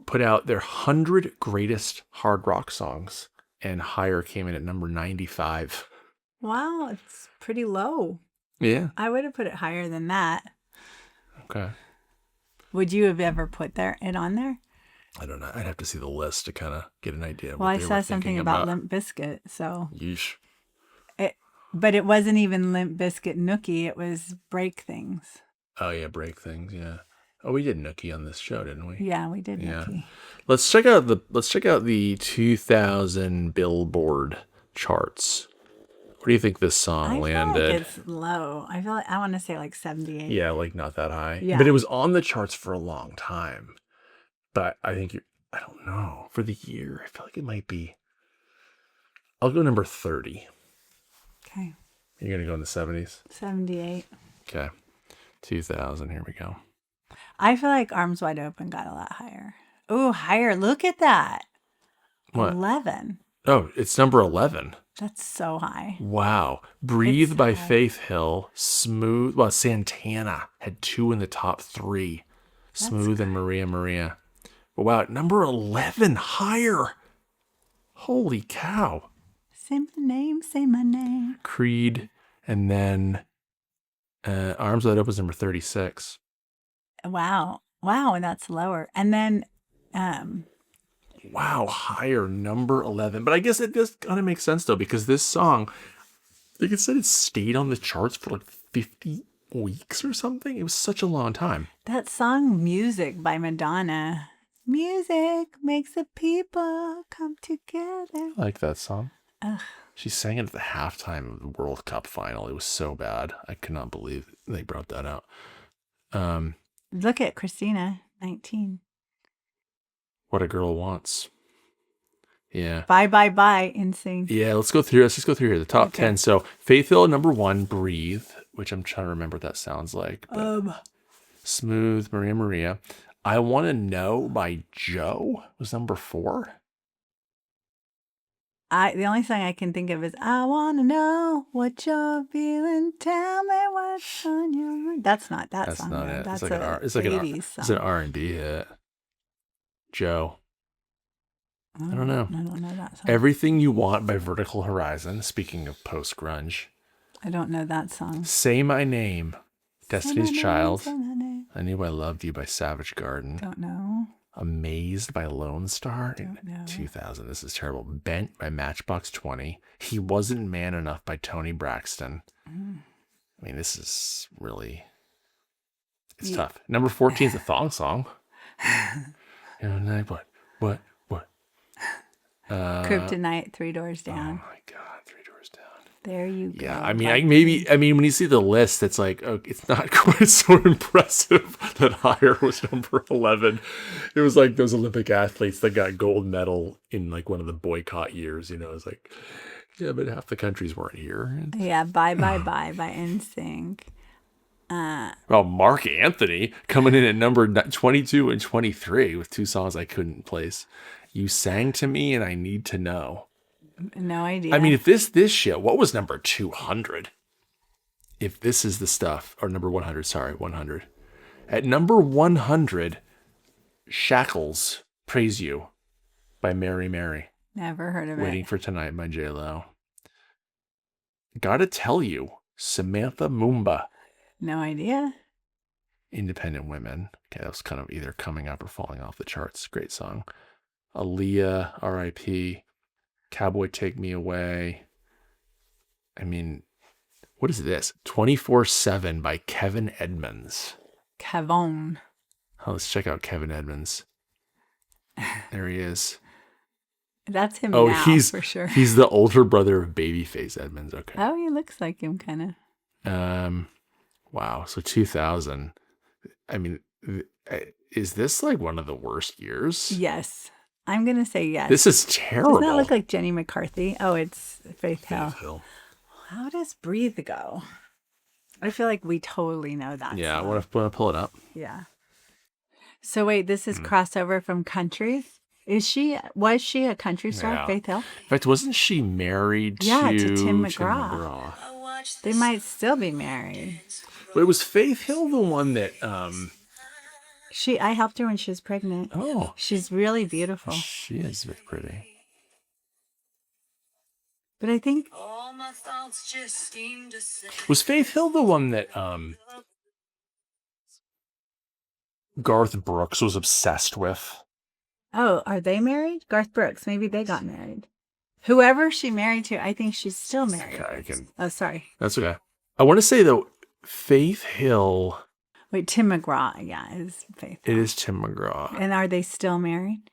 put out their 100 greatest hard rock songs, and Higher came in at number 95. Wow, it's pretty low. Yeah. I would have put it higher than that. Okay. Would you have ever put it on there? I don't know. I'd have to see the list to kind of get an idea. Well, I saw something about Limp Bizkit, so. Yeesh. But it wasn't even Limp Bizkit Nookie. It was Break Things. Oh yeah, Break Things. Yeah. Oh, we did Nookie on this show, didn't we? Yeah, we did Nookie. Let's check out the 2000 Billboard charts. Where do you think this song landed? I feel like it's low. I feel like I want to say like 78. Yeah, like not that high. Yeah. But it was on the charts for a long time. But I think I don't know. For the year, I feel like it might be. I'll go number 30. Okay. You're going to go in the 70s? 78. Okay. 2000. Here we go. I feel like Arms Wide Open got a lot higher. Oh, higher. Look at that. What? 11. Oh, it's number 11. That's so high. Wow. Breathe by Faith Hill. Smooth. Well, Santana had 2 in the top 3. Smooth and Maria. But wow, number 11 higher. Holy cow. Say my name. Creed, and then Arms Wide Open was number 36. Wow, and that's lower. And then, wow, higher, number 11. But I guess it does kind of make sense though, because this song, like it said, it stayed on the charts for like 50 weeks or something. It was such a long time. That song, Music by Madonna. Music makes the people come together. I like that song. Ugh. She sang it at the halftime of the World Cup final. It was so bad. I could not believe they brought that out. Look at Christina, 19. What a Girl Wants. Yeah. Bye, Insane. Yeah, let's just go through here. The top 10. So Faith Hill, number 1, Breathe, which I'm trying to remember what that sounds like. Smooth, Maria. I Want to Know by Joe was number 4. The only song I can think of is I Want to Know What You're Feeling. Tell me what's on your mind. That's not that song. That's not it. That's it's like an 80s song. It's an R&B hit. Joe. I don't know. I don't know that song. Everything You Want by Vertical Horizon. Speaking of post-grunge. I don't know that song. Say My Name, Destiny's Child. Say my name. I Knew I Loved You by Savage Garden. Don't know. Amazed by Lone Star in Don't know. 2000. This is terrible. Bent by Matchbox 20. He Wasn't Man Enough by Tony Braxton. I mean, this is really, it's tough. Number 14 is a thong song. What? Kryptonite, Three Doors Oh Down. my God, Three Doors Down. There you go. Yeah, I mean, when you see the list, it's like, oh, it's not quite so impressive that Higher was number 11. It was like those Olympic athletes that got gold medal in like one of the boycott years, you know, it's like, yeah, but half the countries weren't here. Yeah, Bye Bye Bye by NSYNC. Well, Mark Anthony coming in at number 22 and 23 with two songs I couldn't place. You Sang to Me and I Need to Know. No idea. I mean, if this shit, what was number 200? If this is the stuff, or number 100, sorry, 100. At number 100, Shackles, Praise You by Mary Mary. Never heard of Waiting it. for Tonight by J-Lo. Gotta Tell You, Samantha Mumba. No idea. Independent Women. Okay, that was kind of either coming up or falling off the charts. Great song. Aaliyah, R.I.P. Cowboy Take Me Away. I mean, what is this? 24/7 by Kevin Edmonds. Kavon. Oh, let's check out Kevin Edmonds. There he is. That's him Oh, now, he's for sure. He's the older brother of Babyface Edmonds. Okay. Oh, he looks like him, kind of. Wow. So 2000. I mean, is this like one of the worst years? Yes. I'm going to say yes. This is terrible. Doesn't that look like Jenny McCarthy? Oh, it's Faith Hill. Faith Hill. How does Breathe go? I feel like we totally know that. Yeah, I song. want to pull it up. Yeah. So wait, this is crossover from country. Was she a country star, Yeah. Faith Hill? In fact, wasn't she married to Tim McGraw. They might still be married. But was Faith Hill the one that I helped her when she was pregnant. Oh, She's really beautiful. she is very pretty. But I think Was Faith Hill the one that Garth Brooks was obsessed with? are they married? Garth Brooks, maybe they got married. Whoever she married to, I think she's still married. Okay, Oh, sorry. that's okay. I want to say though, Faith Hill. Wait, Tim McGraw, yeah, is Faith Hill. It is Tim McGraw. And are they still married?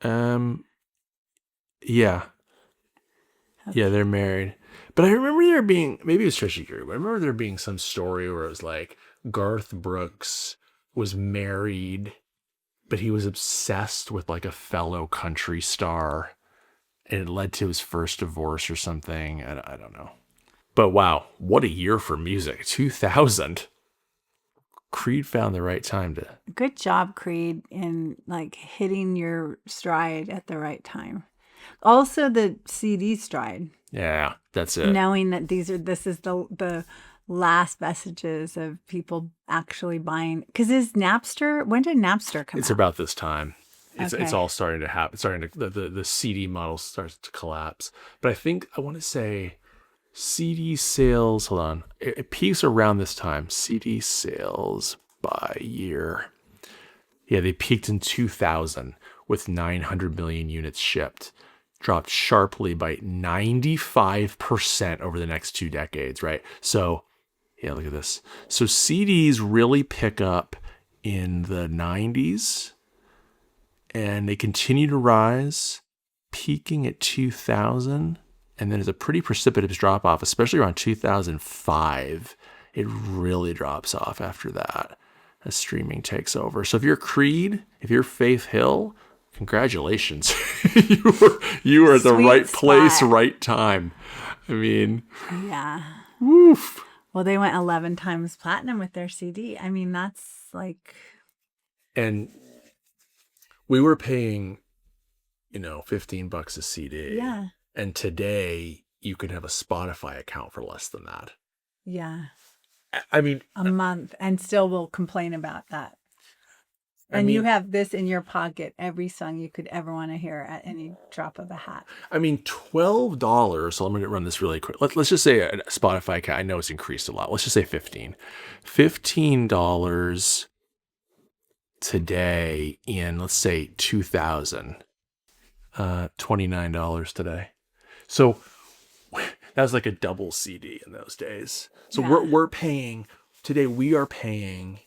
Yeah. Okay. Yeah, they're married. But I remember there being, maybe it was Trisha Gary, but I remember there being some story where it was like Garth Brooks was married, but he was obsessed with like a fellow country star, and it led to his first divorce or something. I don't know. But wow, what a year for music. 2000. Creed found the right time to. Good job, Creed, in like hitting your stride at the right time. Also, the CD stride. Yeah, that's it. Knowing that this is the last vestiges of people actually buying. Because when did Napster come It's out? about this time. It's Okay. all starting to happen. The CD model starts to collapse. But I want to say CD sales, hold on. It peaks around this time. CD sales by year. Yeah, they peaked in 2000 with 900 million units shipped. Dropped sharply by 95% over the next 2 decades, right? So, yeah, look at this. So CDs really pick up in the 90s, and they continue to rise, peaking at 2000, and then there's a pretty precipitous drop off, especially around 2005. It really drops off after that as streaming takes over. So if you're Creed, if you're Faith Hill, congratulations. you were at the Sweet right place, spot. right time. I mean, Yeah. woof. Well, they went 11 times platinum with their CD. I mean, that's like. And we were paying, $15 a CD. Yeah. And today you can have a Spotify account for less than that. Yeah. I mean, A month, and still will complain about that. And you have this in your pocket, every song you could ever want to hear at any drop of a hat. I mean, $12. So I'm going to run this really quick. Let's just say Spotify. I know it's increased a lot. Let's just say 15. $15 today in, let's say, 2000. $29 today. So that was like a double CD in those days. So we're paying today. We are paying,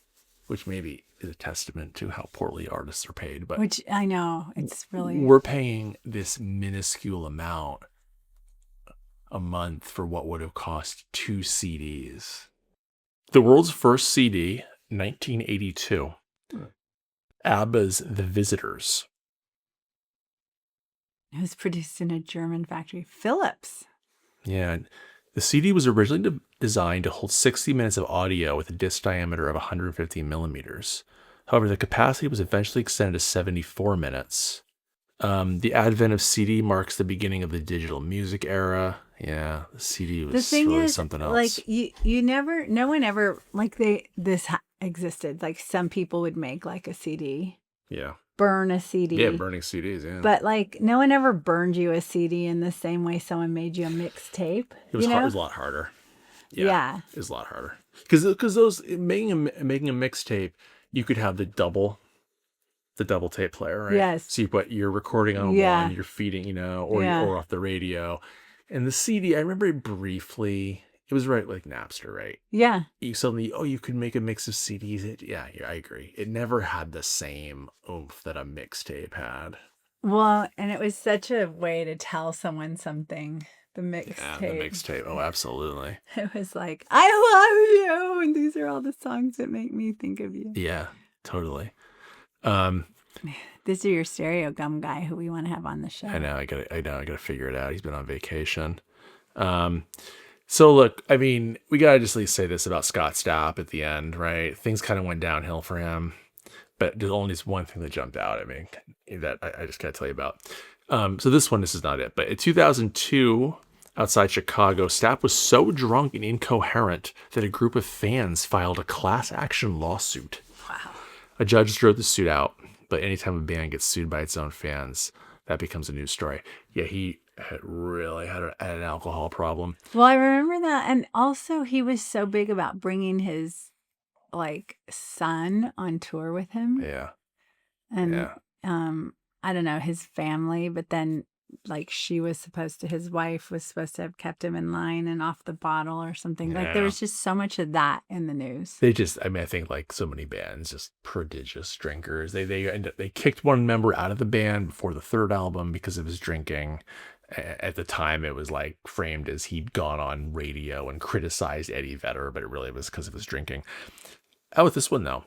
which maybe is a testament to how poorly artists are paid. But which I know it's really, we're paying this minuscule amount a month for what would have cost 2 CDs. The world's first CD, 1982. ABBA's The Visitors. It was produced in a German factory, Philips. Yeah. The CD was originally designed to hold 60 minutes of audio with a disc diameter of 150 millimeters. However, the capacity was eventually extended to 74 minutes. The advent of CD marks the beginning of the digital music era. Yeah, the CD was really something else. Like no one ever, like this existed. Like some people would make like a CD. Yeah. Burn a CD. Yeah, burning CDs, yeah. But like no one ever burned you a CD in the same way someone made you a mixtape. It was hard, it was a lot harder. Yeah. It was a lot harder. Because those making a mixtape, you could have the double tape player, right? Yes. So you're recording on one, you're feeding, or off the radio. And the CD, I remember it briefly. It was right like Napster, right? Yeah. You suddenly, you could make a mix of CDs. Yeah, I agree. It never had the same oomph that a mixtape had. Well, and it was such a way to tell someone something. The mixtape. Yeah, the mixtape. Oh, absolutely. It was like, I love you, and these are all the songs that make me think of you. Yeah, totally. This is your stereo gum guy who we want to have on the show. I know. I gotta figure it out. He's been on vacation. So look, I mean, we gotta just at least say this about Scott Stapp at the end, right? Things kind of went downhill for him, but there's only this one thing that jumped out at me that I just gotta tell you about. So this is not it, but in 2002, outside Chicago, Stapp was so drunk and incoherent that a group of fans filed a class action lawsuit. Wow. A judge drove the suit out, but anytime a band gets sued by its own fans, that becomes a news story. Yeah, he had really had an alcohol problem. Well, I remember that. And also he was so big about bringing his son on tour with him. Yeah. And I don't know, his family, but then his wife was supposed to have kept him in line and off the bottle or something. Yeah. Like there was just so much of that in the news. I think like so many bands, just prodigious drinkers. They kicked one member out of the band before the third album because of his drinking. At the time, it was like framed as he'd gone on radio and criticized Eddie Vedder, but it really was because of his drinking. Out with this one though.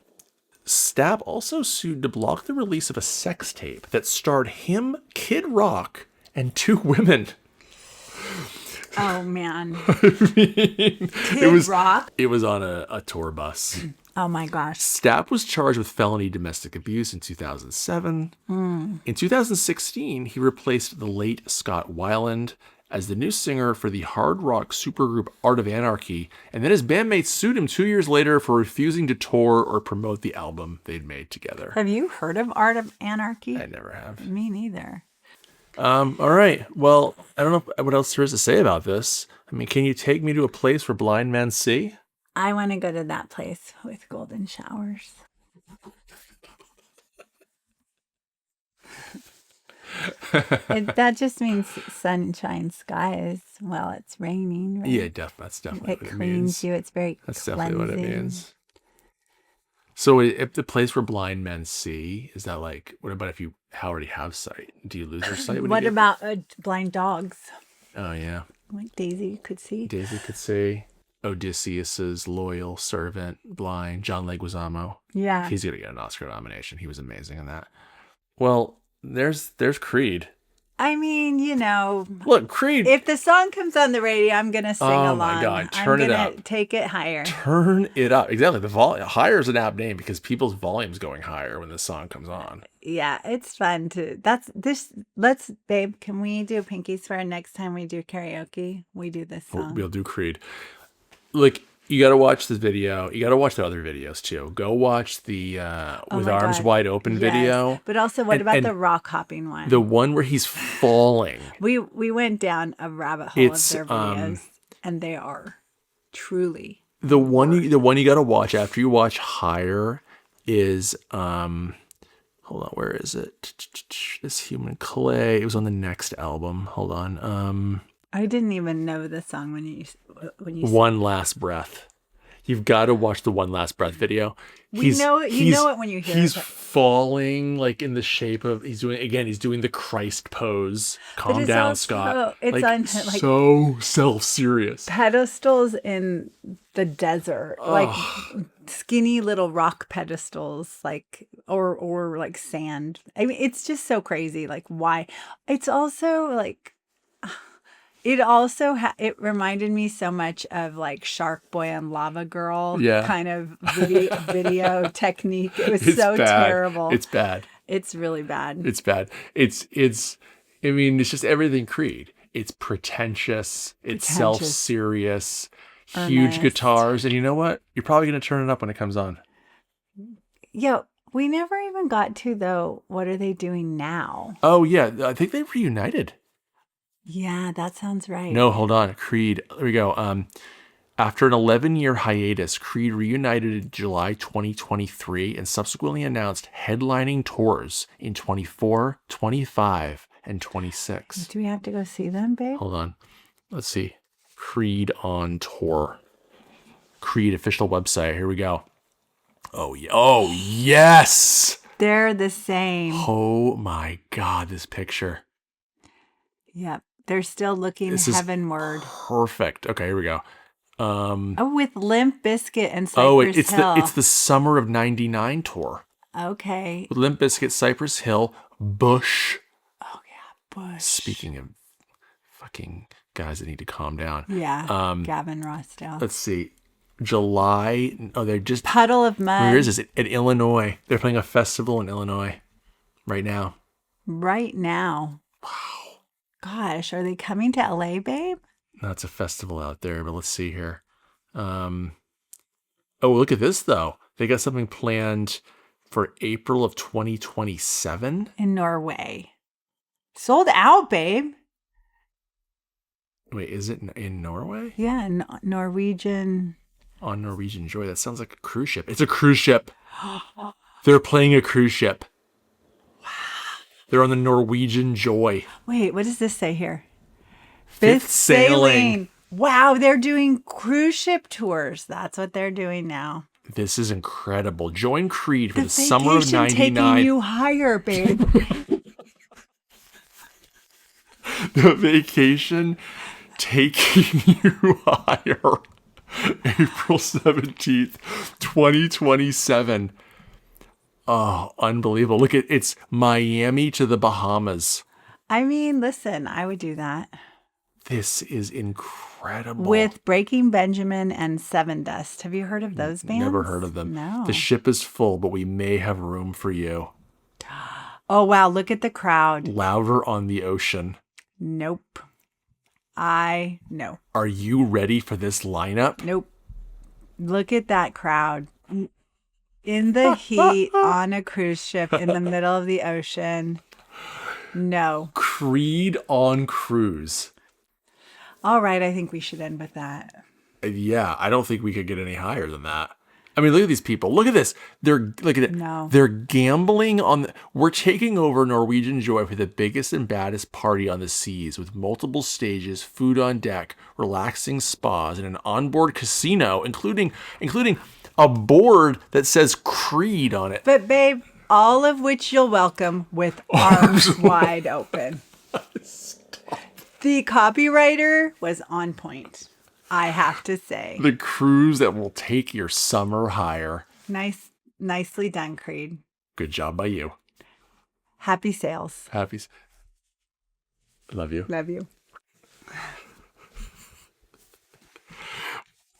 Stapp also sued to block the release of a sex tape that starred him, Kid Rock, and 2 women. Oh, man. Kid Rock? It was on a tour bus. Oh, my gosh. Stapp was charged with felony domestic abuse in 2007. In 2016, he replaced the late Scott Weiland as the new singer for the hard rock supergroup Art of Anarchy, and then his bandmates sued him 2 years later for refusing to tour or promote the album they'd made together. Have you heard of Art of Anarchy? I never have. Me neither. All right. Well, I don't know what else there is to say about this. I mean, can you take me to a place where blind men see? I want to go to that place with golden showers. That just means sunshine skies while it's raining. Right? Yeah, that's definitely it what it means. cleans you. It's very That's cleansing. definitely what it means. So if the place where blind men see, is that like, what about if you already have sight? Do you lose your sight? What about blind dogs? Oh, yeah. Like Daisy could see. Daisy could see. Odysseus's loyal servant, blind, John Leguizamo. Yeah. He's going to get an Oscar nomination. He was amazing in that. Well, there's Creed. I mean, Look, Creed. If the song comes on the radio, I'm going to sing along. Oh, my God. Turn it up. Take it higher. Turn it up. Exactly. The higher is an apt name because people's volume's going higher when the song comes on. Yeah, it's fun to. Babe, can we do Pinky Swear next time we do karaoke? We do this song. We'll do Creed. Like, You got to watch this video. You got to watch the other videos too. Go watch the with my arms God. wide open video. But also, what about and the rock hopping one? the one where he's falling? we went down a rabbit hole It's, of their videos, and they are truly The one you got to watch after you watch Higher is hold on, where is it? This Human Clay. It was on the next album. Hold on. I didn't even know the song when you One Last Breath. You've got to watch the One Last Breath video. You know it when you hear he's it. falling like in the shape of he's doing the Christ pose. Calm down, also, Scott. it's like, on, like, so self-serious. pedestals in the desert, like skinny little rock pedestals, like or like sand. I mean, it's just so crazy. Like, why? It's also like. It also it reminded me so much of like Shark Boy and Lava Girl kind of video technique. It was so bad. terrible. It's bad. It's really bad. It's bad. It's I mean, it's just everything Creed. It's pretentious. It's self-serious. Huge guitars. And you know what? You're probably going to turn it up when it comes on. Yeah, we never even got to, though, what are they doing now? Oh, yeah. I think they've reunited. Yeah, that sounds right. No, hold on. Creed. There we go. After an 11-year hiatus, Creed reunited in July 2023 and subsequently announced headlining tours in 24, 25, and 26. Do we have to go see them, babe? Hold on. Let's see. Creed on tour. Creed official website. Here we go. Oh, yeah. Oh, yes. They're the same. Oh, my God. This picture. Yep. They're still looking heavenward. Perfect. Okay, here we go. With Limp Bizkit and Cypress Hill. It's the summer of '99 tour. Okay. With Limp Bizkit, Cypress Hill, Bush. Oh yeah, Bush. Speaking of fucking guys that need to calm down. Yeah. Gavin Rossdale. Let's see. July. Oh, they're just Puddle of Mud. Where is this? At Illinois. They're playing a festival in Illinois right now. Right now. Wow. Gosh, are they coming to LA, babe? No, it's a festival out there, but let's see here. Oh, look at this, though. They got something planned for April of 2027. In Norway. Sold out, babe. Wait, is it in Norway? Yeah, Norwegian. On Norwegian Joy. That sounds like a cruise ship. It's a cruise ship. They're playing a cruise ship. They're on the Norwegian Joy. Wait, what does this say here? Fifth sailing. Wow, they're doing cruise ship tours. That's what they're doing now. This is incredible. Join Creed for the summer of '99. Taking you higher, babe. The vacation taking you higher. April 17th, 2027. Oh, unbelievable. Look at it's Miami to the Bahamas. I mean, listen, I would do that. This is incredible. With Breaking Benjamin and Seven Dust. Have you heard of those bands? Never heard of them. No. The ship is full, but we may have room for you. Oh, wow. Look at the crowd. Louder on the Ocean. Nope. No. Are you ready for this lineup? Nope. Look at that crowd. In the heat, on a cruise ship, in the middle of the ocean. No. Creed on cruise. All right, I think we should end with that. Yeah, I don't think we could get any higher than that. I mean, look at these people. Look at this. Look at it. No. They're gambling on. We're taking over Norwegian Joy for the biggest and baddest party on the seas, with multiple stages, food on deck, relaxing spas, and an onboard casino, including a board that says Creed on it. But babe, all of which you'll welcome with arms wide open. Stop. The copywriter was on point, I have to say. The cruise that will take your summer higher. Nicely done, Creed. Good job by you. Happy sales. Happy. Love you. Love you.